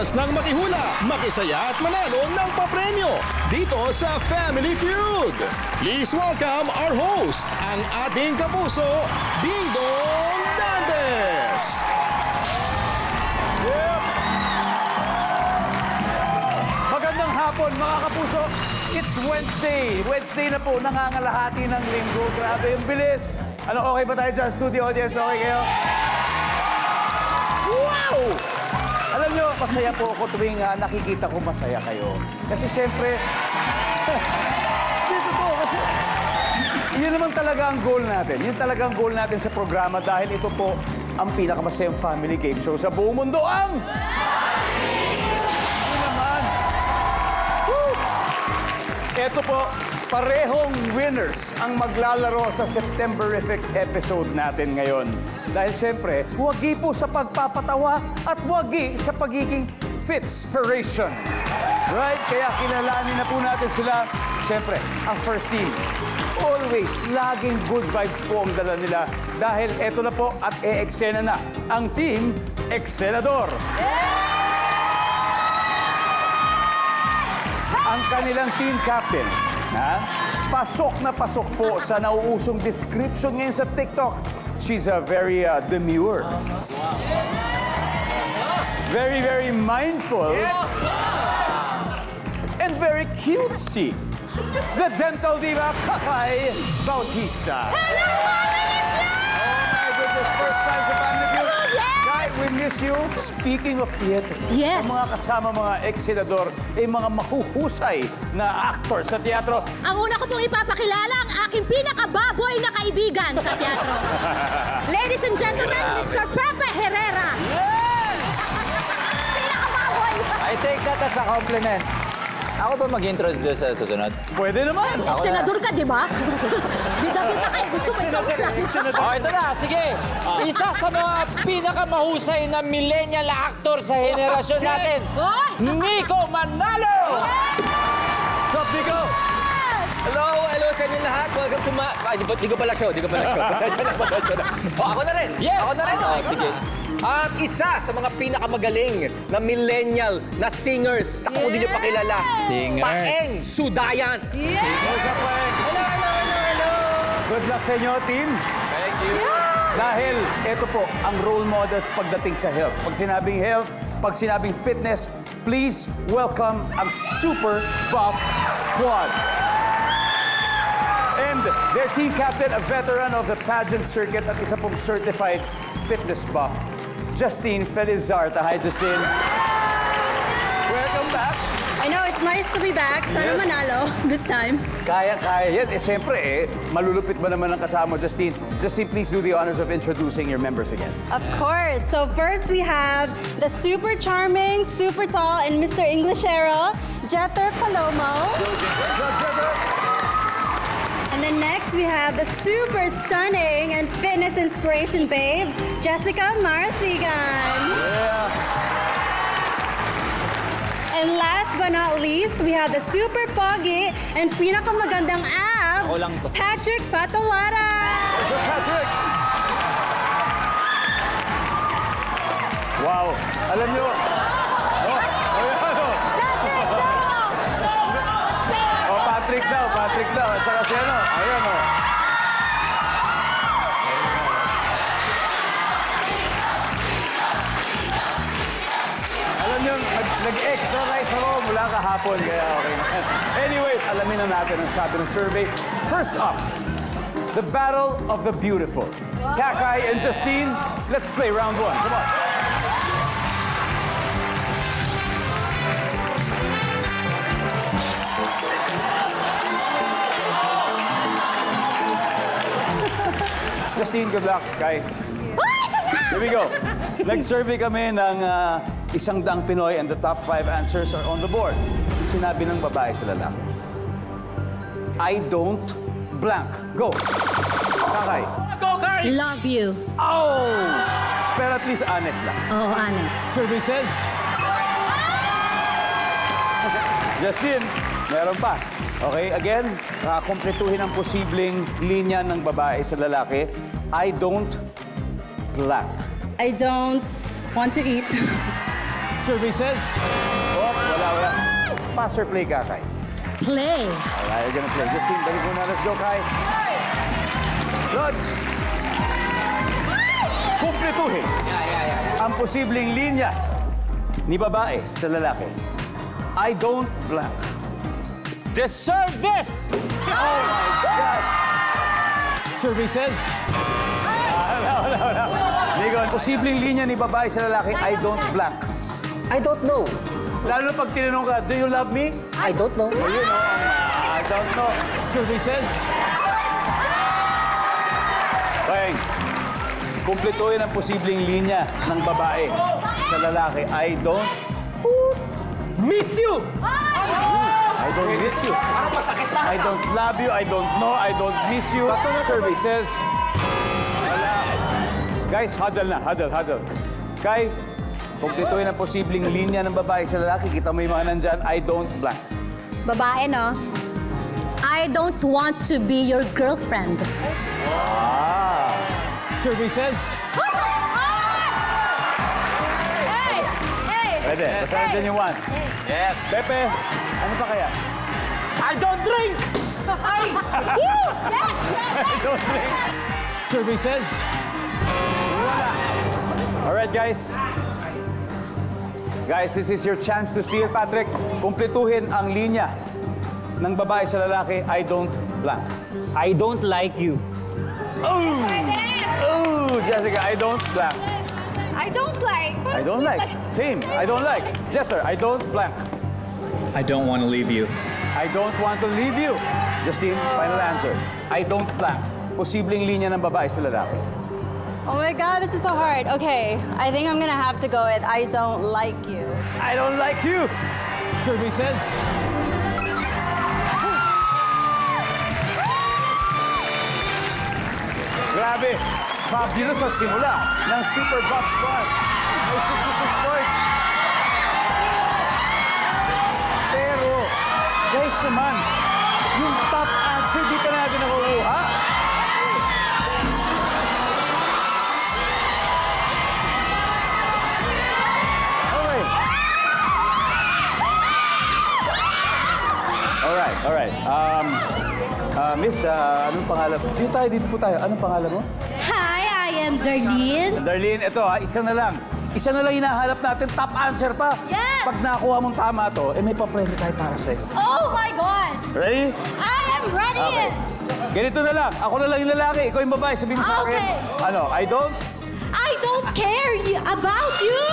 oras ng makihula, makisaya at manalo ng papremyo dito sa Family Feud. Please welcome our host, ang ating kapuso, Ding Dong Dantes. Magandang hapon mga kapuso. It's Wednesday. Wednesday na po, nangangalahati ng linggo. Grabe yung bilis. Ano, okay ba tayo dyan? Studio audience, okay kayo? Wow! Alam nyo, masaya po ako tuwing nakikita ko masaya kayo. Kasi siyempre, dito to, kasi yun naman talaga ang goal natin. Yun talaga ang goal natin sa programa dahil ito po ang pinakamasayang family game show sa buong mundo. Ang... Ito po, parehong winners ang maglalaro sa Septemberific episode natin ngayon. Dahil siyempre, huwagi po sa pagpapatawa at huwagi sa pagiging fitspiration. Right? Kaya kilalanin na po natin sila. Siyempre, ang first team. Always, laging good vibes po ang dala nila. Dahil eto na po at e-eksena na ang Team Excelador. Ang kanilang team captain, pasok na pasok po sa nauusong description ngayon sa TikTok. She's a very demure. Very, very mindful. And very cutesy. The dental diva, Kakay Bautista. Hello, Oh my goodness, first time sa Family Feud. Kai, we miss you. Speaking of theater, Yes. ang mga kasama mga ex-senador ay mga mahuhusay na actor sa teatro. Ang una ko pong ipapakilala ang aking pinakababoy na kaibigan sa teatro. Ladies and gentlemen, Mr. Pepe Herrera. Yes! Pinakababoy. I take that as a compliment. Ako ba mag-introduce sa susunod? Pwede naman. Senador ka, di ba? Bida-bida kayo. Gusto mo ikaw na. Oh, ito na, sige. Isa sa mga pinakamahusay na millennial actor sa henerasyon natin, Hoy! Nico Manalo! What's up, Nico? Hello sa inyo lahat. Welcome to my... Ay, di ko pala show. Ako na rin. Yes. Ako na rin. Sige. At isa sa mga pinakamagaling na millennial na singers. Tako din niyo pakilala. Singers. Paeng Sudayan. What's up, Paeng? Hello. Good luck sa inyo, team. Thank you. Dahil ito po ang role models pagdating sa health. Pag sinabing health, pag sinabing fitness, please welcome ang Super Buff Squad. And their team captain, a veteran of the pageant circuit at isa pong certified fitness buff, Justine Felizarta. Hi, Justine. Welcome back. I know, it's nice to be back. Sana Yes. manalo this time. Kaya yan. Siyempre malulupit ba naman ang kasama, Justine? Justine, please do the honors of introducing your members again. Of course. So first we have the super charming, super tall, and Mr. Englishero, Jeter Palomo. And then next we have the super stunning and fitness inspiration babe, Jessica Marasigan. And last but not least, we have the super pogi and pinakamagandang abs, Patrick Patawara. Sir Patrick! Wow! Alam nyo, Patrick daw, at saka si ano, ayan o. Alam nyo, nag-exercise ako mula kahapon, kaya okay na. Anyway, alamin na natin ang sabi ng survey. First up, the Battle of the Beautiful. Kakay and Justine, let's play round one. Come on. Justine, good luck. Kai. Here we go. Nag-survey kami ng 100 Pinoy and the top 5 answers are on the board. Sinabi ng babae sa lalaki. I don't blank. Go. Kakay. Go, guys! Love you. Oh! Pero at least honest lang. Oo, Ana. Survey says... Justine, meron pa. Okay, again, kumpletuhin ang posibleng linya ng babae sa lalaki. I don't blank. I don't want to eat. Services. Oh, wala. Pass or play, Kakay? Play. Alright, you're gonna play. Justine, balik muna. Let's go, Kai. Lods. Kumpletuhin ang posibleng linya ni babae sa lalaki. I don't blank. Deserve this! Oh my God! Services. Wala. Nico, posibleng linya ni babae sa lalaki, I don't blank. I don't know. Lalo pag tinanong ka, do you love me? I don't know. Ayun, I don't know. Services. Peng, kumpletuhin ang posibleng linya ng babae sa lalaki. I don't Miss you! I don't miss you. Parang masakit lang. I don't love you. I don't know. I don't miss you. Services. Wala. Guys, huddle na. Huddle. Kai, kumpletuhin ang posibleng linya ng babae sa lalaki. Kita mo yung mga nandyan. I don't blank. Babae, no? I don't want to be your girlfriend. Services. Pwede. Basta nandyan yung one. Yes. Pepe, ano pa kaya? I don't drink! I don't drink. Services. Wala. Alright, guys. Guys, this is your chance to steal, Patrick. Kumpletuhin ang linya ng babae sa lalaki. I don't blank. I don't like you. Oh, Jessica, I don't blank. I don't like. I don't like. Same. I don't like. Jether, I don't blank. I don't want to leave you. I don't want to leave you. Justine, final answer. I don't blank. Posibleng linya ng babae sa lalaki. Oh my God, this is so hard. Okay, I think I'm gonna have to go with I don't like you. I don't like you. Services. Grabe. Fabulous sa simula ng Super Buff Squad. May 66 points. Pero, guys naman, yung top answer, di pa natin nakukuha. Okay. Alright. Miss, anong pangalan? Dito po tayo. Anong pangalan mo? Hi, I am Darlene. Darlene, ito isa na lang. Isa na lang hinahanap natin, top answer pa. Yes! Pag nakuha mong tama to, may pa-premyo tayo para sa'yo. Oh my God! Ready? I am ready! Ganito na lang. Ako na lang yung lalaki, ikaw yung babae. Sabihin mo sa akin. Okay. Ano, I don't? I don't care about you!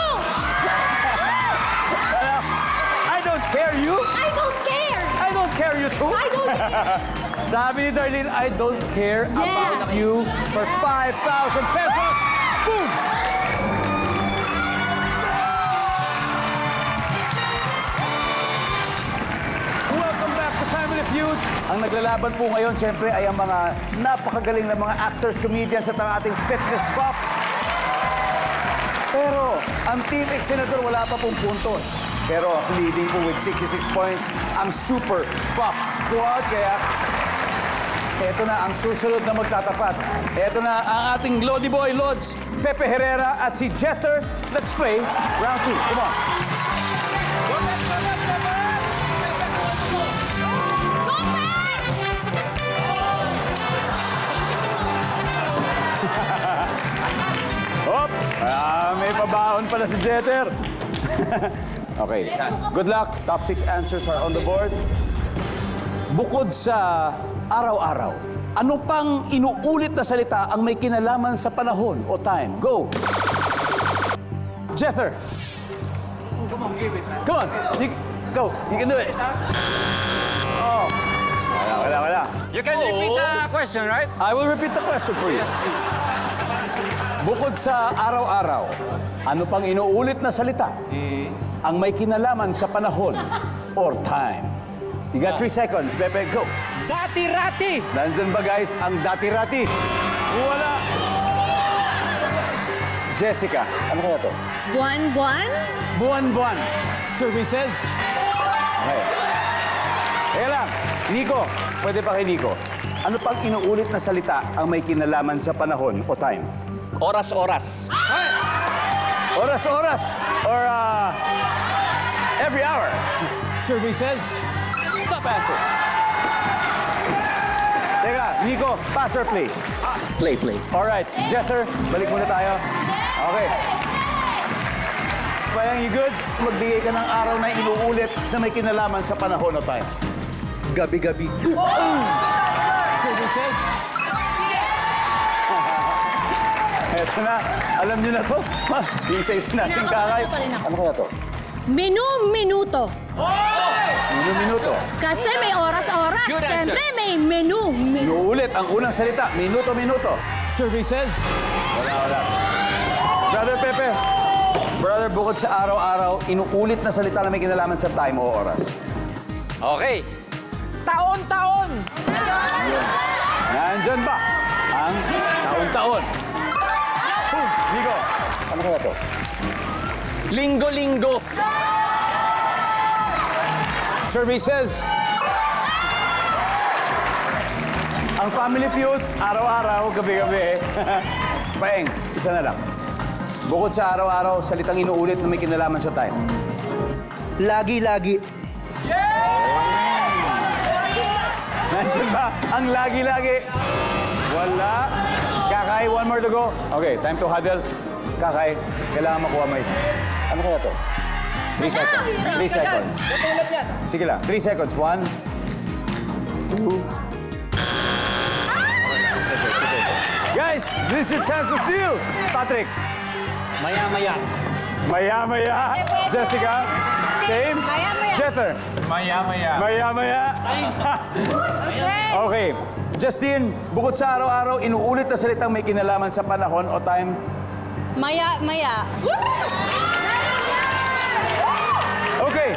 I don't care you? I don't care! I don't care you too? I don't care! Sabi ni Darlene, I don't care about Yes. you for 5,000 pesos. Boom! Welcome back to Family Feud. Ang naglalaban po ngayon, siyempre, ay ang mga napakagaling na mga actors, comedians at ang ating fitness buff. Pero ang Team X Senator wala pa pong puntos. Pero leading po with 66 points ang Super Buff Squad. Kaya eto na ang susunod na magtatapat. Eto na ang ating Lodi Boy Lods, Pepe Herrera at si Jether. Let's play round 2. Come on. Hop! May pabaon pala si Jeter. Okay. Good luck. Top 6 answers are on the board. Bukod sa araw-araw, ano pang inuulit na salita ang may kinalaman sa panahon o time? Go! Jether! Come on, give it. Come on! Go! You can do it! Oh! Wala. You can repeat the question, right? I will repeat the question for you. Bukod sa araw-araw, ano pang inuulit na salita ang may kinalaman sa panahon or time? You got 3 seconds, Pepe. Go! Dati-rati! Nandyan ba, guys, ang dati-rati? Wala! Jessica, ano kaya to? Buwan-buwan? Buwan-buwan. Services? Okay. Kaya lang, Nico, pwede pa kay Nico. Ano pang inuulit na salita ang may kinalaman sa panahon o time? Oras-oras. Oras-oras. Or every hour. Survey says, top answer. Teka, Nico, pass or play? Play. Alright, Jether, balik muna tayo. Okay. Payang you goods, magbigay ka ng araw na inuulit na may kinalaman sa panahon o time. Gabi-gabi. Survey says, eto na, alam niyo na to. Isa-isa natin kakay. Pinakabago pa rin ako. Ano kaya to? Menu-minuto. Minuto. Kasi may oras-oras. Good answer. Siyempre may menu. Inuulit ang unang salita, minuto. Survey says, wala. Brother Pepe, brother, bukod sa araw-araw, inuulit na salita na may kinalaman sa time o oras. Okay. Taon-taon. Nandyan ba ang taon-taon? Nico, ano kaya to? Linggo-linggo. Survey says, ang Family Feud, araw-araw, gabi-gabi. Paeng, isa na lang. Bukod sa araw-araw, salitang inuulit na may kinalaman sa time. Lagi-lagi. Nandiyan ba ang lagi-lagi? Wala. Kakay, one more to go. Okay, time to huddle. Kakay, kailangan makuha mo isa. Ano kaya to? 3 seconds. 3 seconds. Sige lang, 3 seconds. 1, 2. Guys, this is your chance to steal. Patrick. Maya-maya. Maya-maya. Jessica. Same. Maya-maya. Jether. Maya-maya. Maya-maya. Okay. Justine, bukod sa araw-araw, inuulit na salitang may kinalaman sa panahon o time. Maya. Okay.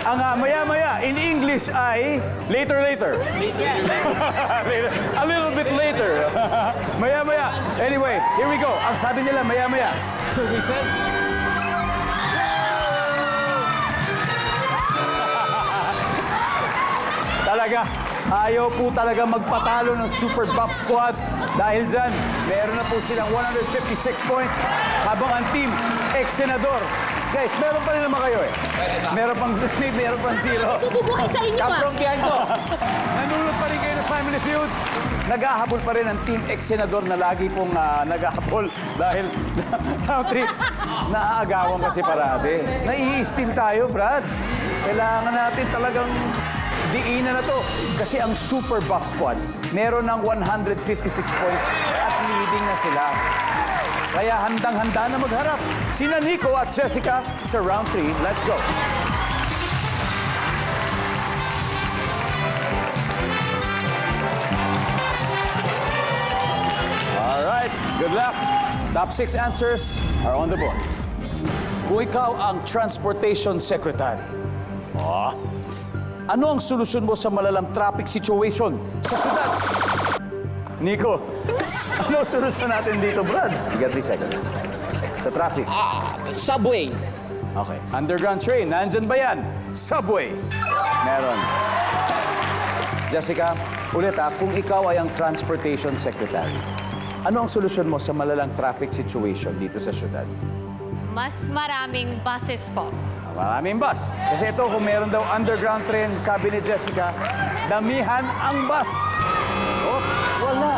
Ang maya-maya in English ay later. Later. A little bit later. Maya-maya. Anyway, here we go. Ang sabi nila, maya-maya. Survey says... Talaga, ayaw po talaga magpatalo ng Super Buff Squad. Dahil dyan, meron na po silang 156 points. Habang ang team, ex-senador. Guys, meron pa rin naman kayo eh. Meron pang zero. Sububuhay sa inyo ah. behind ko. Nanunod pa rin kayo ng Family Feud. Naghahabol pa rin ang team ex-senador na lagi pong naghahabol dahil naaagawan kasi parate. Nai-steam tayo, Brad. Kailangan natin talagang diinan na to. Kasi ang Super Buff Squad, meron ng 156 points at leading na sila. Kaya handang-handa na magharap. Sina Nico at Jessica sa round 3. Let's go. All right, good luck. Top 6 answers are on the board. Kung ikaw ang Transportation Secretary, ano ang solusyon mo sa malalang traffic situation sa syudad? Nico, ano ang solusyon natin dito, Brad? You got 3 seconds. Sa traffic. Subway. Okay. Underground train, nandyan ba yan? Subway. Meron. Jessica, ulit kung ikaw ay ang Transportation Secretary, ano ang solusyon mo sa malalang traffic situation dito sa syudad? Mas maraming buses po. Maraming bus. Kasi ito, kung meron daw underground train, sabi ni Jessica, damihan ang bus. Oh, wala.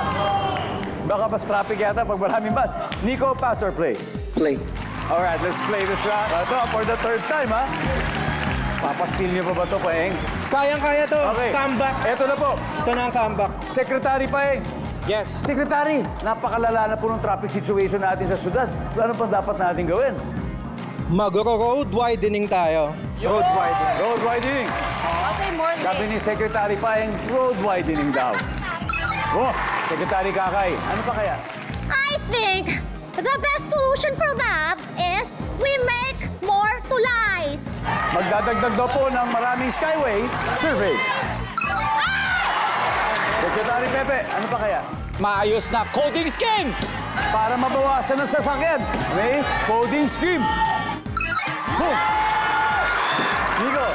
Baka mas traffic yata pag maraming bus. Nico, pass or play? Play. Alright, let's play this round. Ito, for the 3rd time, ha? Papastil niyo pa ba ito, Paeng? Kayang-kaya to. Okay. Comeback. Ito na po. Ito na ang comeback. Secretary Paeng. Yes. Secretary, napakalala na po ng traffic situation natin sa syudad. Ano pa dapat natin gawin? Mag-road widening tayo. Road widening. Road widening. I'll say more Sabi ni Secretary Paeng, road widening daw. Oh, Secretary Kakay, ano pa kaya? I think the best solution for that is we make more tulies. Magdadagdag daw po ng maraming Skyway survey. Secretary Pepe, ano pa kaya? Maayos na coding scheme. Para mabawasan ang sasakyan, may coding scheme. Oh. Nico,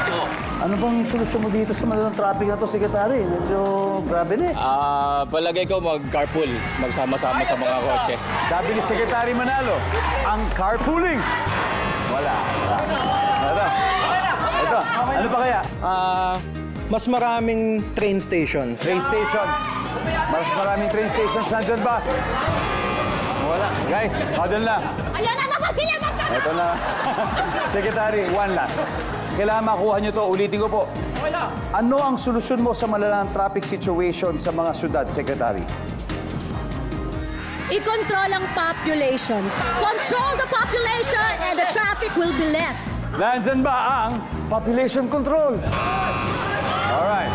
ano bang solusyon mo dito sa malalang traffic na to, Secretary? Medyo grabe na eh. Palagay ko mag-carpool. Magsama-sama sa mga kotse. Sabi ni Secretary Manalo, ang carpooling. Wala. Mas maraming train stations. Train stations. Mas maraming train stations. Nandyan ba? Wala. Guys, huddle na. Ayan na naman sila Ito na. Secretary, one last. Kailangan makuha nyo to. Ulitin ko po. Ano ang solusyon mo sa malalang traffic situation sa mga syudad, Secretary? I-control ang population. Control the population and the traffic will be less. Nandyan ba ang population control? Alright.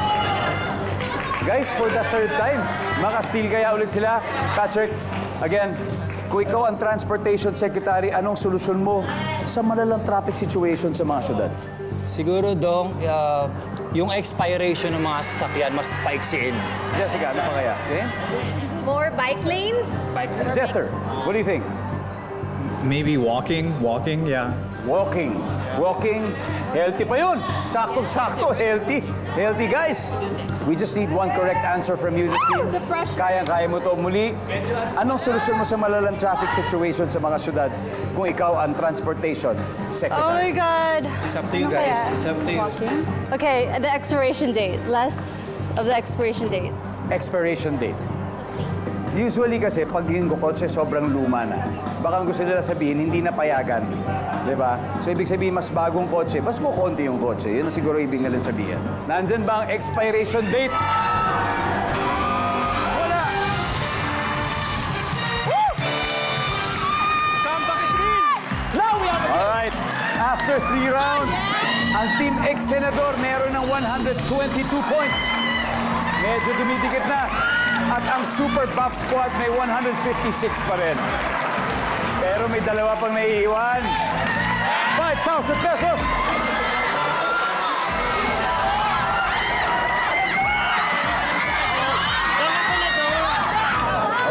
Guys, for the third time, maka-steal kaya ulit sila. Patrick, again, kung ikaw ang Transportation Secretary, anong solusyon mo sa malalang traffic situation sa mga syudad? Siguro, Dong, yung expiration ng mga sasakyan mas paiksiin. Jessica, ano pa kaya? See? More bike lanes? Jether, what do you think? Maybe walking, yeah. Walking. Walking. Healthy pa yun. Saktong-sakto. Healthy. Healthy, guys. We just need one correct answer from you, Justine. The pressure. Kaya mo to muli. Anong solusyon mo sa malalang traffic situation sa mga syudad kung ikaw ang Transportation Oh my Secretary? God. It's up to you guys. It's up to you. Okay, the expiration date. Less of the expiration date. Expiration date. Usually kasi, pag yung kotse sobrang luma na, baka ang gusto nila sabihin, hindi na payagan. Di ba? So, ibig sabihin, mas bagong kotse, mas kukunti yung kotse. Yun ang siguro ibig nila sabihin. Nandyan ba ang expiration date? Wala! Comeback is real! Now we have Alright. After 3 rounds, ang Team Ex-Senador meron ng 122 points. Medyo dumidikit na. At ang Super Buff Squad may 156 pa rin. Pero may dalawa pang naiiwan. 5,000 pesos!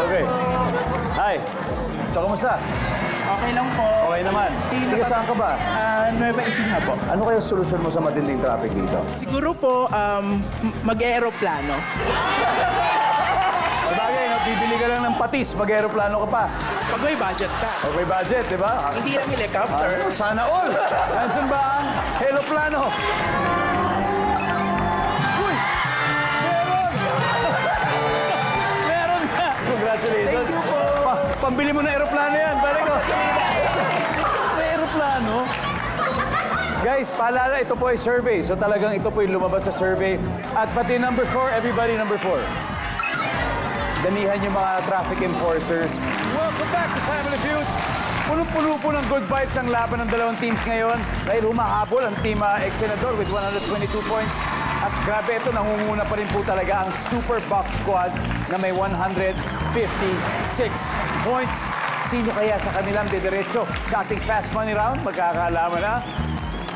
Okay. Hi. So, kamusta? Okay lang po. Okay naman. Tiga saan ka ba? Nueva Ecija po. Ano kaya solusyon mo sa matinding traffic dito? Siguro po, mag-aeroplano. Sabagay, no? Bibili ka lang ng patis, mag-aeroplano ka pa. Pag may budget ka. Okay, budget, di ba? Hindi lang helicopter. Sana all! Nandiyan ba ang aeroplano? Uy! Meron! Meron na! Congratulations! Thank you po. Pambili mo na aeroplano yan, pare ko. May aeroplano? Guys, paalala, ito po ay survey. So talagang ito po yung lumabas sa survey. At pati number 4, everybody number 4. Damihan yung mga traffic enforcers. Welcome back to Family Feud. Punong-puno po ng good vibes ang laban ng dalawang teams ngayon dahil humahabol ang Team Ex-Senador with 122 points. At grabe ito, nangunguna pa rin po talaga ang Super Buff Squad na may 156 points. Sino kaya sa kanilang didiretso sa ating Fast Money Round? Magkakaalaman na.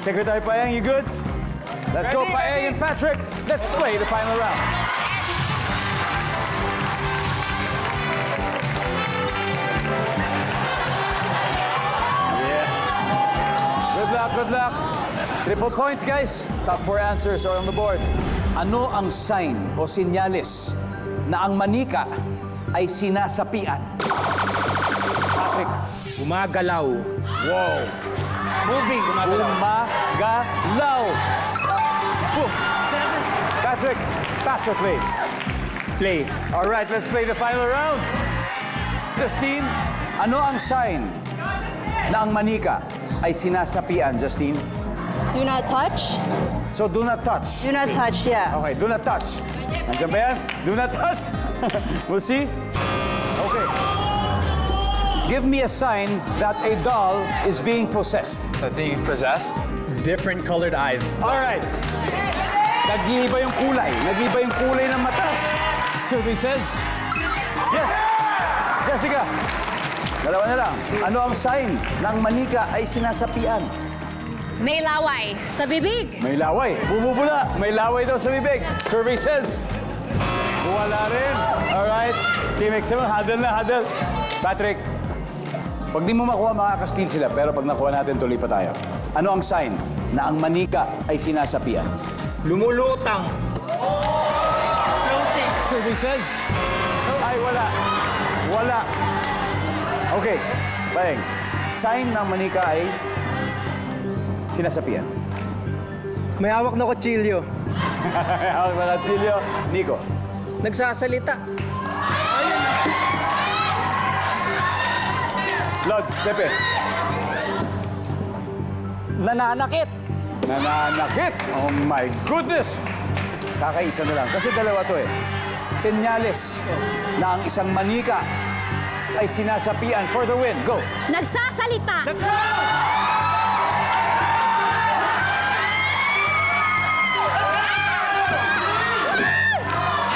Secretary Paeng, you goods? Let's go, Paeng and Patrick. Let's play the final round. Good luck. Triple points, guys. Top 4 answers are on the board. Ano ang sign o sinyalis na ang manika ay sinasapian? Patrick. Gumagalaw. Wow. Moving, gumagalaw. Gumagalaw. Boom. Patrick, pass or play? Play. All right, let's play the final round. Justine, ano ang sign na ang manika ay sinasapian, Justine? Do not touch? So, do not touch. Do not touch, yeah. Okay, do not touch. Nandiyan ba yan? Do not touch. We'll see. Okay. Give me a sign that a doll is being possessed. That being possessed? Different colored eyes. All right. Nag-iiba yung kulay. Nag-iiba yung kulay ng mata. Survey says, yes. Jessica, dalawa na lang. Ano ang sign ng manika ay sinasapian? May laway. Sa bibig. May laway. Bumubula. May laway daw sa bibig. Survey says, wala rin. Alright. Team X7, huddle na, huddle. Patrick, pag di mo makuha, makaka-steal sila. Pero pag nakuha natin, tuloy pa tayo. Ano ang sign na ang manika ay sinasapian? Lumulutang. Survey says, ay wala. Wala. Okay. Bang. Sign ng manika ay sinasapian. May hawak na kutsilyo. Hawak na kutsilyo. Nico. Nagsasalita. Lods, Pepe. Nananakit. Nananakit. Oh my goodness. Kakaisa na lang. Kasi dalawa to eh. Senyales na ang isang manika ay sinasapian for the win. Go. Nagsasalita. Let's go!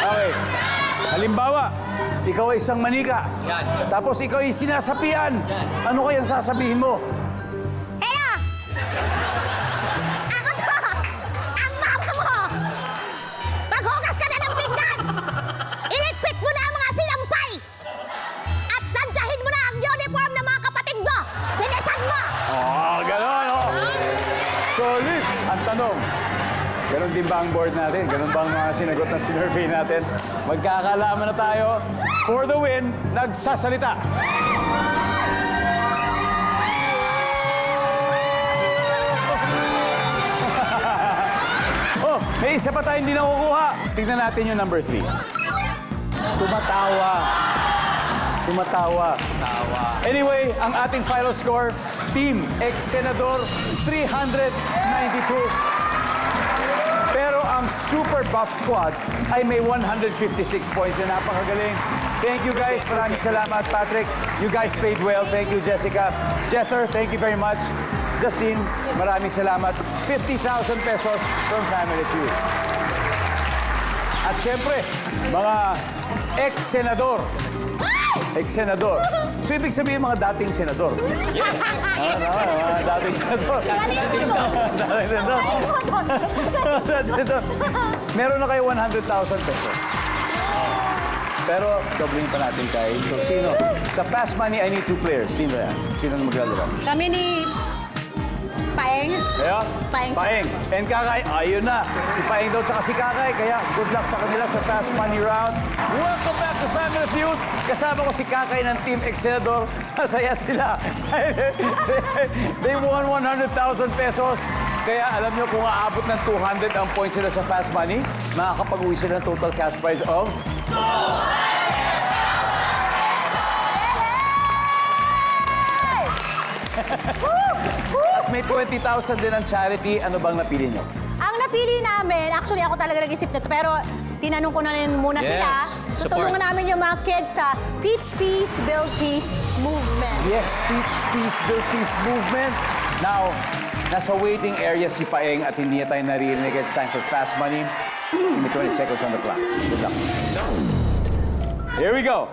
Okay. Halimbawa, ikaw ay isang manika. Tapos ikaw ay sinasapian. Ano kayang sasabihin mo? Heya! Ako to! Ang mama mo! Maghugas ka na ng pinggan! Iligpit mo na ang mga sinampay! At tantyahin mo na ang uniform ng mga kapatid mo! Bilisan mo! Oh, gano'n, oh. Solid! Ang tanong, ganon din ba ang board natin? Ganon ba ang mga sinagot na survey natin? Magkakalaman na tayo. For the win, nagsasalita. Oh, may isa pa tayo hindi nakukuha. Tingnan natin yung number 3. Tumatawa. Tumatawa. Anyway, ang ating final score, Team Ex-Senador, 392. Pero ang Super Buff Squad ay may 156 points na napakagaling. Thank you guys. Maraming salamat, Patrick. You guys played well. Thank you, Jessica. Jether, thank you very much. Justine, maraming salamat. 50,000 pesos from Family Feud. At syempre, mga ex-senador. Ex-senador. So, ibig sabihin mga dating senador. Yes. Mga dating senador. Dating senador. Dating senador. Meron na kayo 100,000 pesos. Pero, dobling pa natin kay. So, sino? Sa Fast Money, I need 2 players. Sino yan? Sino na maglalaro? Kami ni Paeng. Kaya? Paeng. Paeng. And Kakay, ayun na. Si Paeng daw tsaka si Kakay. Kaya good luck sa kanila sa Fast Money round. Welcome back to Family Feud. Kasama ko si Kakay ng Team Ex-Senador. Masaya sila. They won 100,000 pesos. Kaya alam nyo kung aabot ng 200 ang points sila sa Fast Money, makakapag-uwi sila ng total cash prize of... At may 20,000 din ang charity. Ano bang napili nyo? Ang napili namin, actually ako talaga nag-isip nito, pero tinanong ko na rin muna Yes, sila. support. Tutulungan namin yung mga kids sa Teach Peace, Build Peace movement. Yes, Teach Peace, Build Peace movement. Now, nasa waiting area si Paeng at hindi niya tayo naririnig. It's time for Fast Money. Give me 20 seconds on the clock. Good luck. Here we go.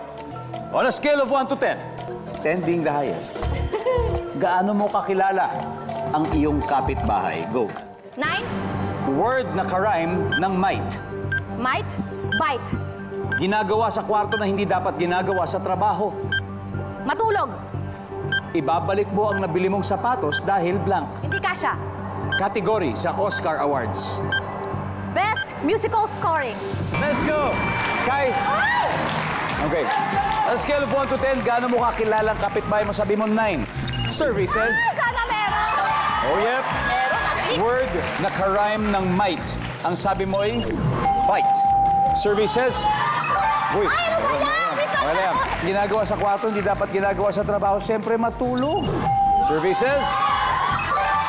On a scale of 1 to 10, 10 being the highest, gaano mo kakilala ang iyong kapitbahay? Go. 9. Word na karime ng might. Might. Bite. Ginagawa sa kwarto na hindi dapat ginagawa sa trabaho. Matulog. Ibabalik mo ang nabili mong sapatos dahil blank. Hindi kasya. Category sa Oscar Awards. Best musical scoring. Let's go! Kai. Okay. On a scale of 1 to 10, gaano mo kakilala ang kapitbahay mo? Sabi mo 9. Survey says... Sana meron. Oh, yep. Meron at least. Word na karime ng might. Ang sabi mo ay bite. Survey says... Uy. Ay, ano ba yan? Wala yan. Ginagawa sa kwarto, hindi dapat ginagawa sa trabaho. Siyempre, matulog. Survey says...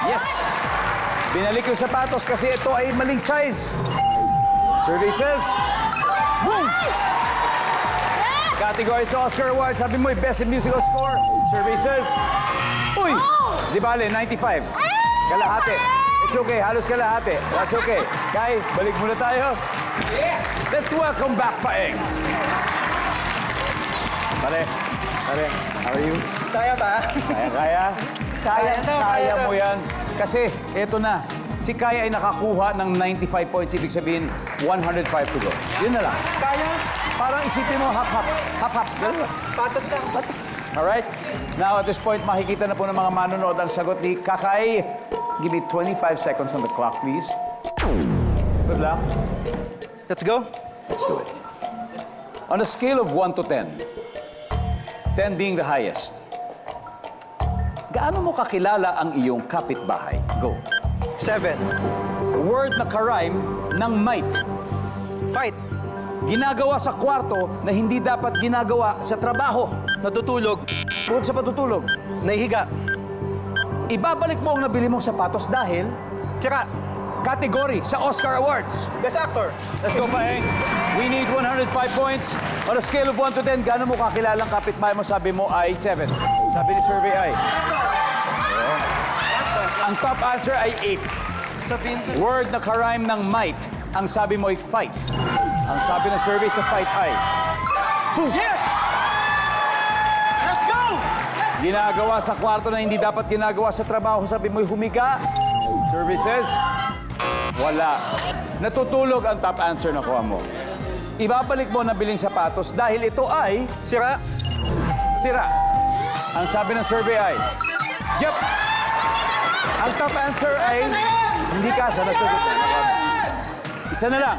Yes. Binalik yung sapatos kasi ito ay maling size. Survey says... Boom! Category sa Oscar Awards, sabi mo, Best in Musical Score. Survey says... Uy! Di bale, 95. Kalahati. It's okay, halos kalahati. That's okay. Kai, balik muna tayo. Let's welcome back, Paeng. Pare, how are you? Kaya ba? Kaya mo yan. Kasi, eto na. Si Kaya ay nakakuha ng 95 points. Ibig sabihin, 105 to go. Yun na lang. Kaya? Parang isipin mo, hap-hap. Hap-hap. Ganun lang. Patas lang. Patas. Alright? Now, at this point, makikita na po ng mga manonood ang sagot ni Kakay. Give me 25 seconds on the clock, please. Good luck. Let's go. Let's do it. On a scale of 1 to 10, 10 being the highest, gaano mo kakilala ang iyong kapitbahay? Go. 7. Word na karime ng might. Fight. Ginagawa sa kwarto na hindi dapat ginagawa sa trabaho. Natutulog. Bukod sa patutulog. Nahihiga. Ibabalik mo ang nabili mong sapatos dahil Sira. category sa Oscar Awards. Best actor. Let's go, Paeng. We need 105 points. On a scale of 1 to 10, gaano mo kakilalang kapitbahay mo? Sabi mo ay 7. Sabi ni survey ay. Ang top answer ay 8. Sabihin ko. Word na karime ng might. Ang sabi mo ay fight. Ang sabi ng survey sa fight ay... Yes! Let's go! Ginagawa sa kwarto na hindi dapat ginagawa sa trabaho. Sabi mo'y humiga. Survey says, wala. Natutulog ang top answer na kuha mo. Ibabalik mo na biling sapatos dahil ito ay Sira. sira. Ang sabi ng survey ay, yep. Ang top answer ay, hindi ka sa nasagot. Isa na lang.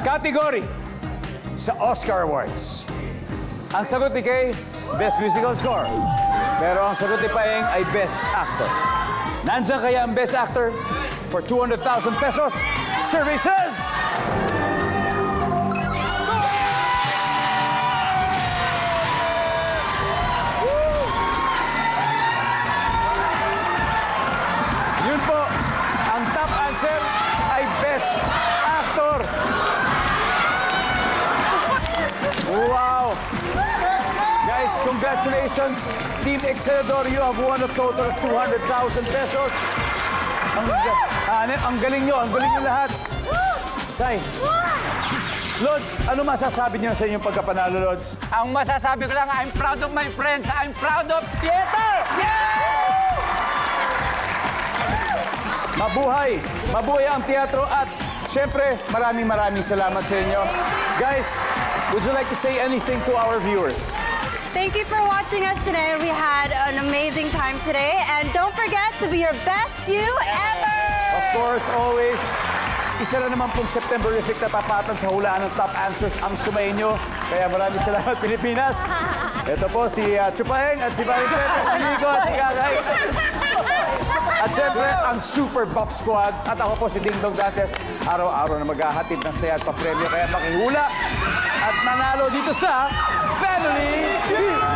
Category sa Oscar Awards. Ang sagot ni Kay, Best Musical Score. Pero ang sagot ni Paeng ay Best Actor. Nandiyan kaya ang Best Actor for 200,000 pesos? Services! Yun po, ang top answer ay Best Actor. Wow! Guys, congratulations. Team Excelador, you have won a total of 200,000 pesos. Ang galing nyo lahat. Tay, Lods, ano masasabi niyo sa inyong pagkapanalo, Lods? Ang masasabi ko lang, I'm proud of my friends. I'm proud of theater! Mabuhay! Mabuhay ang teatro at syempre, maraming salamat sa inyo. Guys, would you like to say anything to our viewers? Thank you for watching us today. We had an amazing time today. And don't forget to be your best you ever! Of course, always. Isa na naman pong Septemberific na tapatan sa hulaan ng top answers ang sumainyo. Kaya maraming salamat, Pilipinas. Ito po si Chupaeng at si Barry Pepe, si Nico at si Kakay. At syempre, ang Super Buff Squad. At ako po si Ding Dong Dantes. Araw-araw na maghahatid ng saya at papremyo. Kaya makihula at manalo dito sa Family Feud.